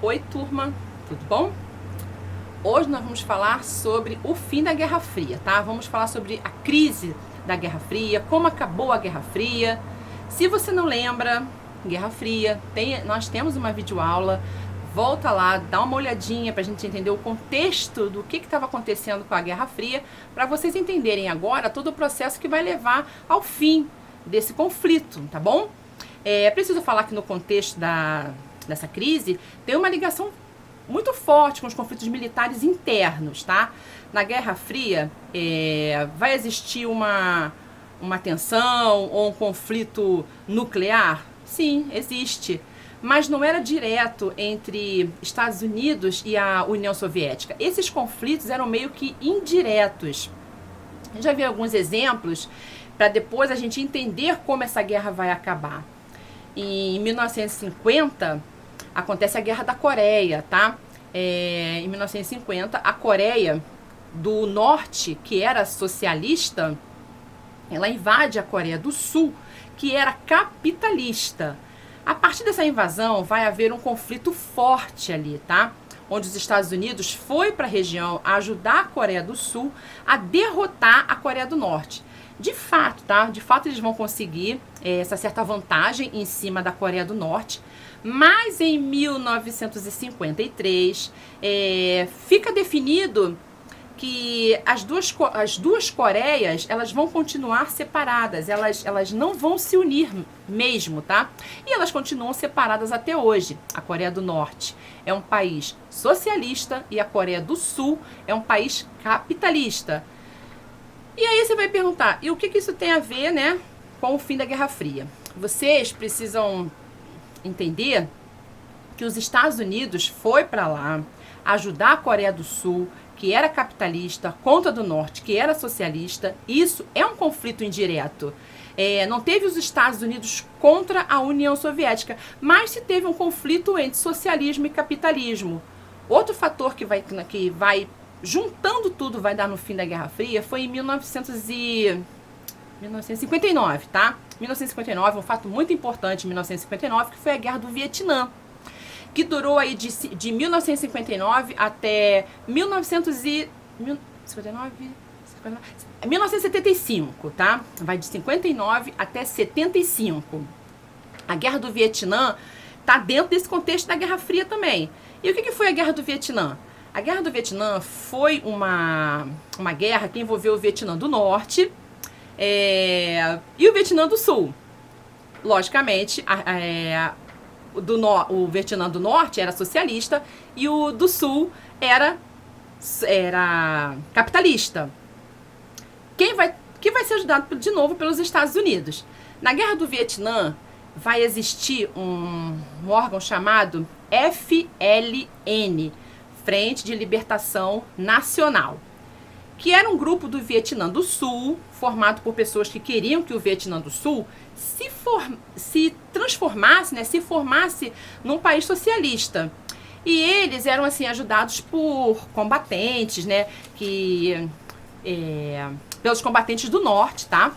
Oi, turma, tudo bom? Hoje nós vamos falar sobre o fim da Guerra Fria, tá? Vamos falar sobre a crise da Guerra Fria, como acabou a Guerra Fria. Se você não lembra, Guerra Fria, nós temos uma videoaula, volta lá, dá uma olhadinha pra gente entender o contexto do que estava acontecendo com a Guerra Fria, para vocês entenderem agora todo o processo que vai levar ao fim desse conflito, tá bom? É preciso falar que no contexto dessa crise tem uma ligação muito forte com os conflitos militares internos, tá? Na Guerra Fria vai existir uma tensão ou um conflito nuclear? Sim, existe. Mas não era direto entre Estados Unidos e a União Soviética. Esses conflitos eram meio que indiretos. Eu já vi alguns exemplos para depois a gente entender como essa guerra vai acabar. Em 1950, acontece a Guerra da Coreia, tá? Em 1950, a Coreia do Norte, que era socialista, ela invade a Coreia do Sul, que era capitalista. A partir dessa invasão, vai haver um conflito forte ali, tá? Onde os Estados Unidos foi para a região ajudar a Coreia do Sul a derrotar a Coreia do Norte. De fato, tá? De fato, eles vão conseguir essa certa vantagem em cima da Coreia do Norte. Mas em 1953, fica definido que as duas Coreias, elas vão continuar separadas. Elas não vão se unir mesmo, tá? E elas continuam separadas até hoje. A Coreia do Norte é um país socialista e a Coreia do Sul é um país capitalista. E aí você vai perguntar, e o que isso tem a ver, né, com o fim da Guerra Fria? Vocês precisam entender que os Estados Unidos foi para lá ajudar a Coreia do Sul, que era capitalista, contra a do Norte, que era socialista. Isso é um conflito indireto. Não teve os Estados Unidos contra a União Soviética, mas se teve um conflito entre socialismo e capitalismo. Outro fator que vai juntando tudo, vai dar no fim da Guerra Fria, foi em 1959, tá? 1959, um fato muito importante em 1959, que foi a Guerra do Vietnã, que durou aí de 1959 até 1975, tá? Vai de 59 até 75. A Guerra do Vietnã tá dentro desse contexto da Guerra Fria também. E o que foi a Guerra do Vietnã? A Guerra do Vietnã foi uma guerra que envolveu o Vietnã do Norte e o Vietnã do Sul. Logicamente, o Vietnã do Norte era socialista e o do Sul era capitalista. Que vai ser ajudado de novo pelos Estados Unidos. Na Guerra do Vietnã vai existir um órgão chamado FLN, Frente de Libertação Nacional, que era um grupo do Vietnã do Sul, formado por pessoas que queriam que o Vietnã do Sul se transformasse, né, se formasse num país socialista. E eles eram assim ajudados por combatentes, né, pelos combatentes do Norte, tá?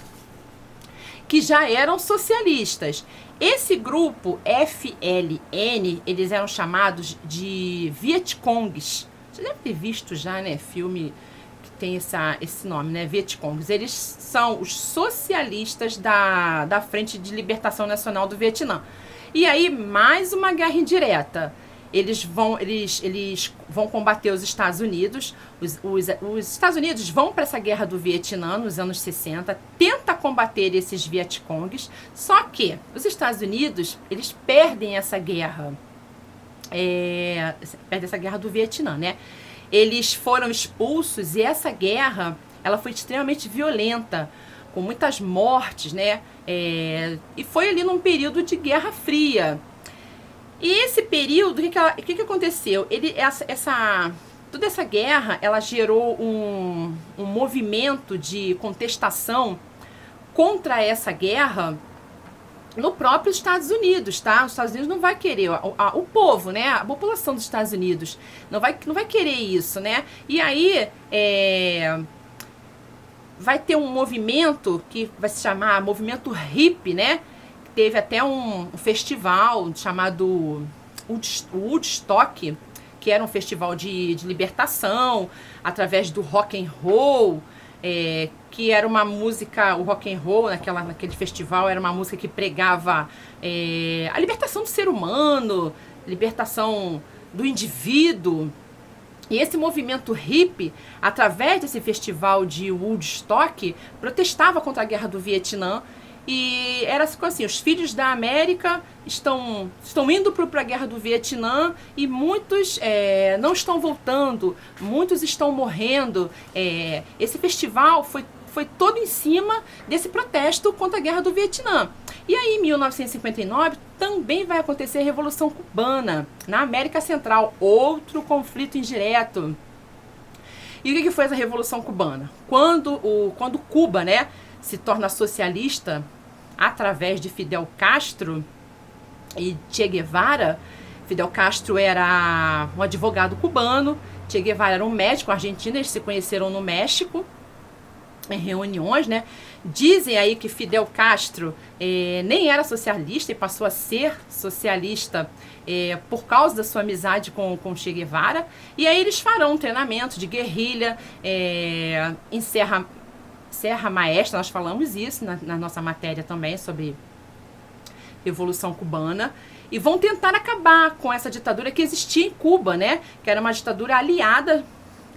Que já eram socialistas. Esse grupo FLN, eles eram chamados de Vietcongs. Você deve ter visto já, né, filme que tem esse nome, né, Vietcongs. Eles são os socialistas da Frente de Libertação Nacional do Vietnã. E aí, mais uma guerra indireta. Eles vão combater os Estados Unidos. Os Estados Unidos vão para essa guerra do Vietnã nos anos 60, tenta combater esses Vietcongs, só que os Estados Unidos, eles perdem essa guerra. Perdem essa guerra do Vietnã, né? Eles foram expulsos e essa guerra, ela foi extremamente violenta, com muitas mortes, né? E foi ali num período de Guerra Fria. E esse período, o que aconteceu? Toda essa guerra, ela gerou um movimento de contestação contra essa guerra no próprio Estados Unidos, tá? Os Estados Unidos não vai querer, o povo, né? A população dos Estados Unidos não vai querer isso, né? E aí, vai ter um movimento que vai se chamar movimento hippie, né? Teve até um festival chamado Woodstock, que era um festival de libertação, através do rock and roll, que era uma música, o rock and roll naquele festival era uma música que pregava a libertação do ser humano, libertação do indivíduo. E esse movimento hippie, através desse festival de Woodstock, protestava contra a guerra do Vietnã. E era assim, os filhos da América estão indo para a guerra do Vietnã e muitos não estão voltando, muitos estão morrendo. Esse festival foi todo em cima desse protesto contra a guerra do Vietnã. E aí, em 1959, também vai acontecer a Revolução Cubana, na América Central, outro conflito indireto. E o que foi essa Revolução Cubana? Quando Cuba, né, se torna socialista através de Fidel Castro e Che Guevara. Fidel Castro era um advogado cubano, Che Guevara era um médico argentino, eles se conheceram no México, em reuniões, né? Dizem aí que Fidel Castro nem era socialista e passou a ser socialista por causa da sua amizade com Che Guevara. E aí eles farão um treinamento de guerrilha em Serra Maestra, nós falamos isso na nossa matéria também sobre Revolução Cubana, e vão tentar acabar com essa ditadura que existia em Cuba, né? Que era uma ditadura aliada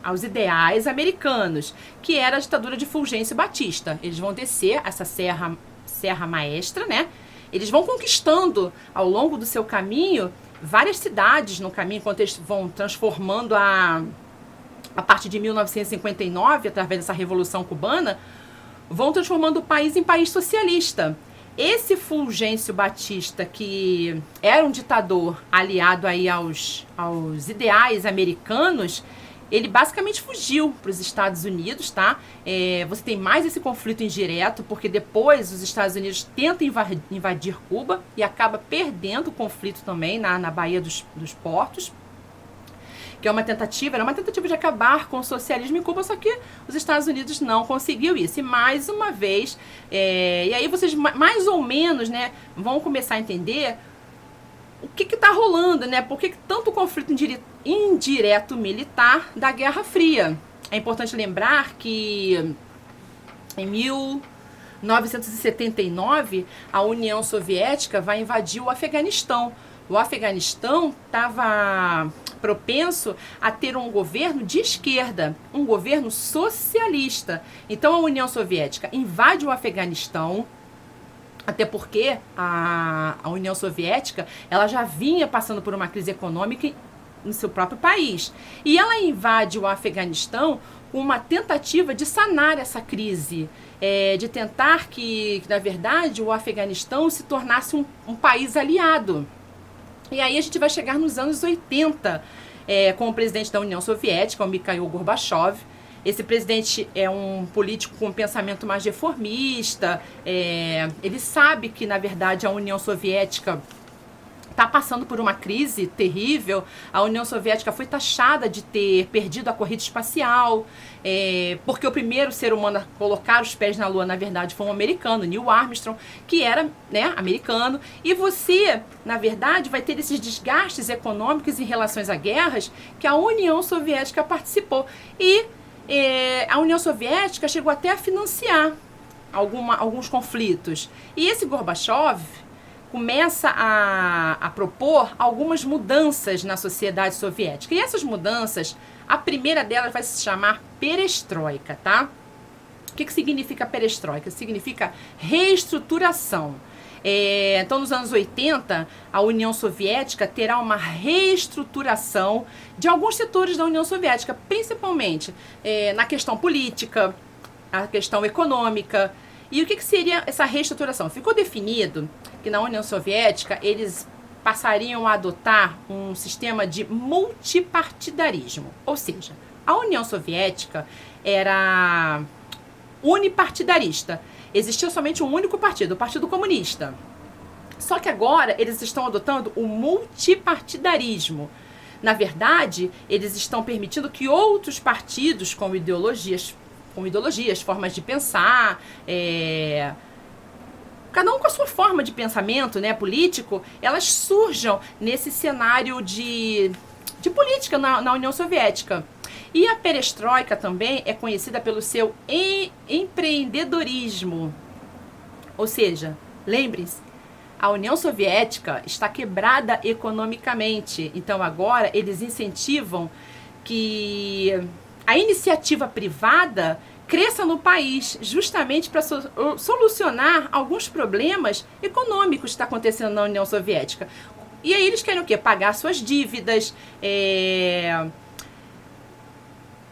aos ideais americanos, que era a ditadura de Fulgêncio Batista. Eles vão descer essa Serra Maestra, né? Eles vão conquistando ao longo do seu caminho várias cidades no caminho, enquanto eles vão transformando a partir de 1959, através dessa Revolução Cubana, vão transformando o país em país socialista. Esse Fulgêncio Batista, que era um ditador aliado aí aos ideais americanos, ele basicamente fugiu para os Estados Unidos, tá? Você tem mais esse conflito indireto, porque depois os Estados Unidos tentam invadir Cuba e acaba perdendo o conflito também na Baía dos Portos, que era uma tentativa de acabar com o socialismo em Cuba, só que os Estados Unidos não conseguiu isso. E mais uma vez, e aí vocês mais ou menos, né, vão começar a entender o que está rolando, né? Por que tanto conflito indireto militar da Guerra Fria? É importante lembrar que em 1979 a União Soviética vai invadir o Afeganistão. O Afeganistão estava propenso a ter um governo de esquerda, um governo socialista. Então a União Soviética invade o Afeganistão, até porque a União Soviética ela já vinha passando por uma crise econômica no seu próprio país. E ela invade o Afeganistão com uma tentativa de sanar essa crise, de tentar que, na verdade, o Afeganistão se tornasse um país aliado. E aí a gente vai chegar nos anos 80, com o presidente da União Soviética, o Mikhail Gorbachev. Esse presidente é um político com um pensamento mais reformista. Ele sabe que, na verdade, a União Soviética está passando por uma crise terrível. A União Soviética foi taxada de ter perdido a corrida espacial, porque o primeiro ser humano a colocar os pés na Lua, na verdade, foi um americano, Neil Armstrong, que era, né, americano. E você, na verdade, vai ter esses desgastes econômicos em relação a guerras que a União Soviética participou. E a União Soviética chegou até a financiar alguns conflitos. E esse Gorbachev começa a propor algumas mudanças na sociedade soviética. E essas mudanças, a primeira delas vai se chamar perestroika, tá? O que significa perestroika? Significa reestruturação. Então, nos anos 80, a União Soviética terá uma reestruturação de alguns setores da União Soviética, principalmente na questão política, a questão econômica. E o que seria essa reestruturação? Ficou definido que na União Soviética eles passariam a adotar um sistema de multipartidarismo. Ou seja, a União Soviética era unipartidarista. Existia somente um único partido, o Partido Comunista. Só que agora eles estão adotando o multipartidarismo. Na verdade, eles estão permitindo que outros partidos com ideologias, formas de pensar, cada um com a sua forma de pensamento, né, político, elas surjam nesse cenário de política na União Soviética. E a perestroika também é conhecida pelo seu empreendedorismo. Ou seja, lembre-se, a União Soviética está quebrada economicamente. Então agora eles incentivam que a iniciativa privada cresça no país, justamente para solucionar alguns problemas econômicos que estão acontecendo na União Soviética. E aí eles querem o quê? Pagar suas dívidas,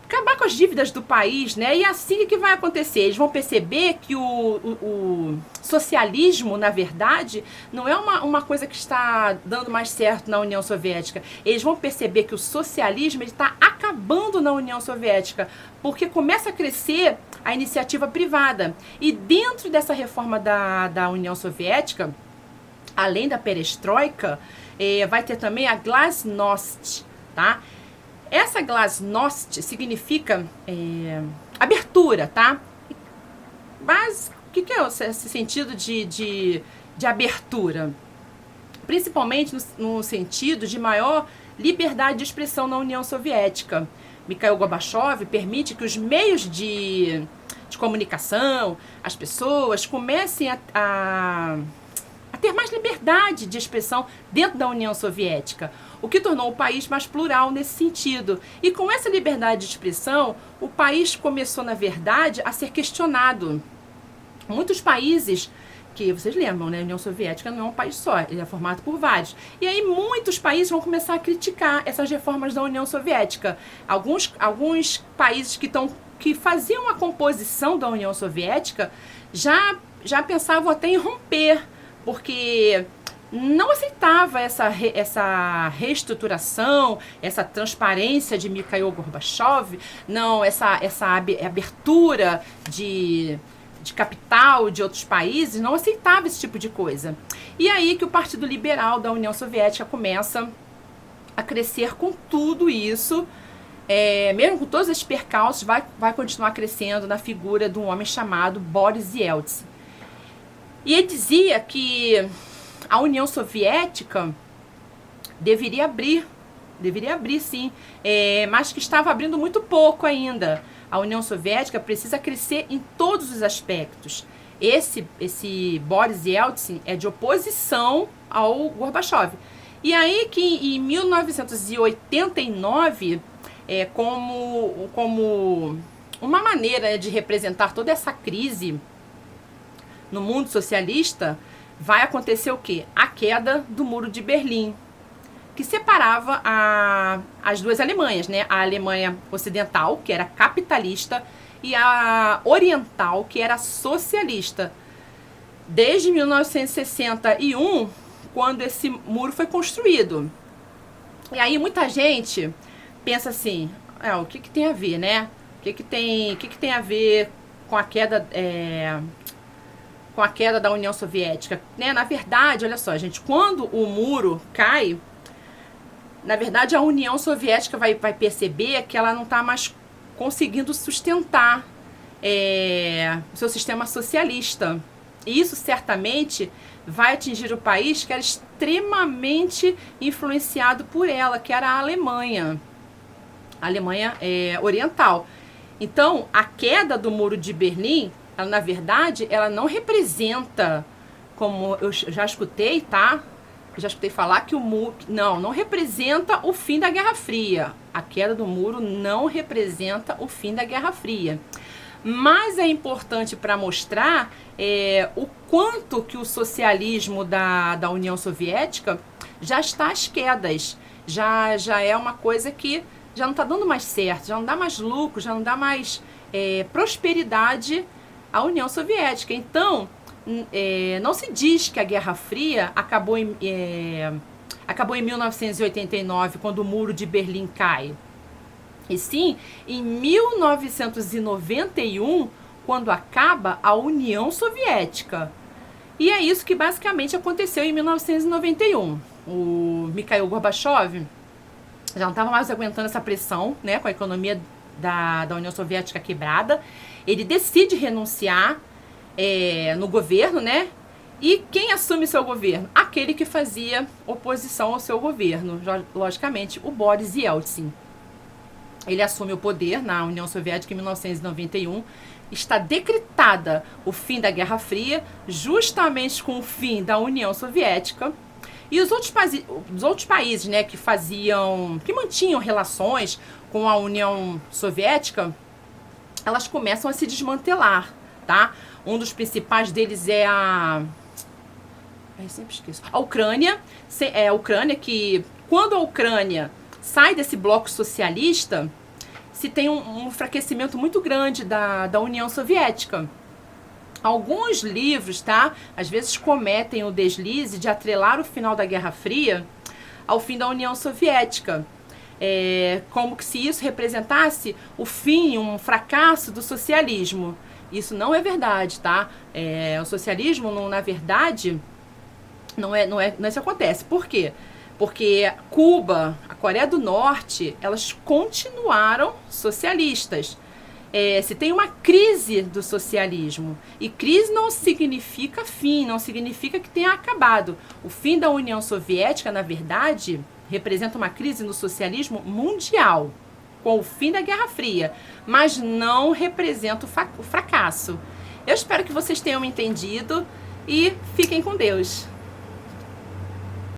acabar com as dívidas do país, né? E assim que vai acontecer? Eles vão perceber que o socialismo, na verdade, não é uma coisa que está dando mais certo na União Soviética. Eles vão perceber que o socialismo está acabando na União Soviética, porque começa a crescer a iniciativa privada. E dentro dessa reforma da União Soviética, além da perestroika, vai ter também a glasnost, tá? Essa glasnost significa abertura, tá? Mas o que é esse sentido de abertura? Principalmente no sentido de maior liberdade de expressão na União Soviética. Mikhail Gorbachev permite que os meios de comunicação, as pessoas comecem a ter mais liberdade de expressão dentro da União Soviética, o que tornou o país mais plural nesse sentido. E com essa liberdade de expressão, o país começou, na verdade, a ser questionado. Muitos países, que vocês lembram, né? A União Soviética não é um país só, ele é formado por vários. E aí muitos países vão começar a criticar essas reformas da União Soviética. Alguns países que faziam a composição da União Soviética já pensavam até em romper, porque não aceitava essa reestruturação, essa transparência de Mikhail Gorbachev, não, essa abertura de capital de outros países, não aceitava esse tipo de coisa. E aí que o Partido Liberal da União Soviética começa a crescer com tudo isso, mesmo com todos esses percalços, vai continuar crescendo na figura de um homem chamado Boris Yeltsin. E ele dizia que a União Soviética deveria abrir sim, mas que estava abrindo muito pouco ainda. A União Soviética precisa crescer em todos os aspectos. Esse Boris Yeltsin é de oposição ao Gorbachev. E aí que em 1989, como uma maneira de representar toda essa crise no mundo socialista, vai acontecer o quê? A queda do Muro de Berlim, que separava as duas Alemanhas, né? A Alemanha Ocidental, que era capitalista, e a Oriental, que era socialista. Desde 1961, quando esse muro foi construído. E aí muita gente pensa assim, o que tem a ver, né? O que tem a ver com a queda... com a queda da União Soviética, né? Na verdade, olha só, gente, quando o muro cai, na verdade a União Soviética vai perceber que ela não está mais conseguindo sustentar o seu sistema socialista. E isso certamente vai atingir o país que era extremamente influenciado por ela, que era a Alemanha Oriental. Então, a queda do Muro de Berlim, ela, na verdade, ela não representa, como eu já escutei, tá? Eu já escutei falar que o muro... Não representa o fim da Guerra Fria. A queda do muro não representa o fim da Guerra Fria. Mas é importante para mostrar o quanto que o socialismo da União Soviética já está às quedas. Já é uma coisa que já não está dando mais certo, já não dá mais lucro, já não dá mais prosperidade à União Soviética. Então, não se diz que a Guerra Fria acabou em 1989, quando o Muro de Berlim cai. E sim, em 1991, quando acaba a União Soviética. E é isso que basicamente aconteceu em 1991. O Mikhail Gorbachev já não estava mais aguentando essa pressão, né, com a economia da União Soviética quebrada. Ele decide renunciar no governo, né? E quem assume seu governo? Aquele que fazia oposição ao seu governo, logicamente, o Boris Yeltsin. Ele assume o poder na União Soviética em 1991. Está decretada o fim da Guerra Fria, justamente com o fim da União Soviética. E os outros países, né, que mantinham relações com a União Soviética, elas começam a se desmantelar, tá? Um dos principais deles é eu sempre esqueço. A Ucrânia. A Ucrânia, que quando a Ucrânia sai desse bloco socialista, se tem um enfraquecimento muito grande da União Soviética. Alguns livros, tá, às vezes cometem o deslize de atrelar o final da Guerra Fria ao fim da União Soviética. Como que se isso representasse o fim, um fracasso do socialismo. Isso não é verdade, tá? O socialismo, na verdade, não é isso que acontece. Por quê? Porque Cuba, a Coreia do Norte, elas continuaram socialistas. Se tem uma crise do socialismo, e crise não significa fim, não significa que tenha acabado. O fim da União Soviética, na verdade, representa uma crise no socialismo mundial, com o fim da Guerra Fria, mas não representa o fracasso. Eu espero que vocês tenham entendido e fiquem com Deus.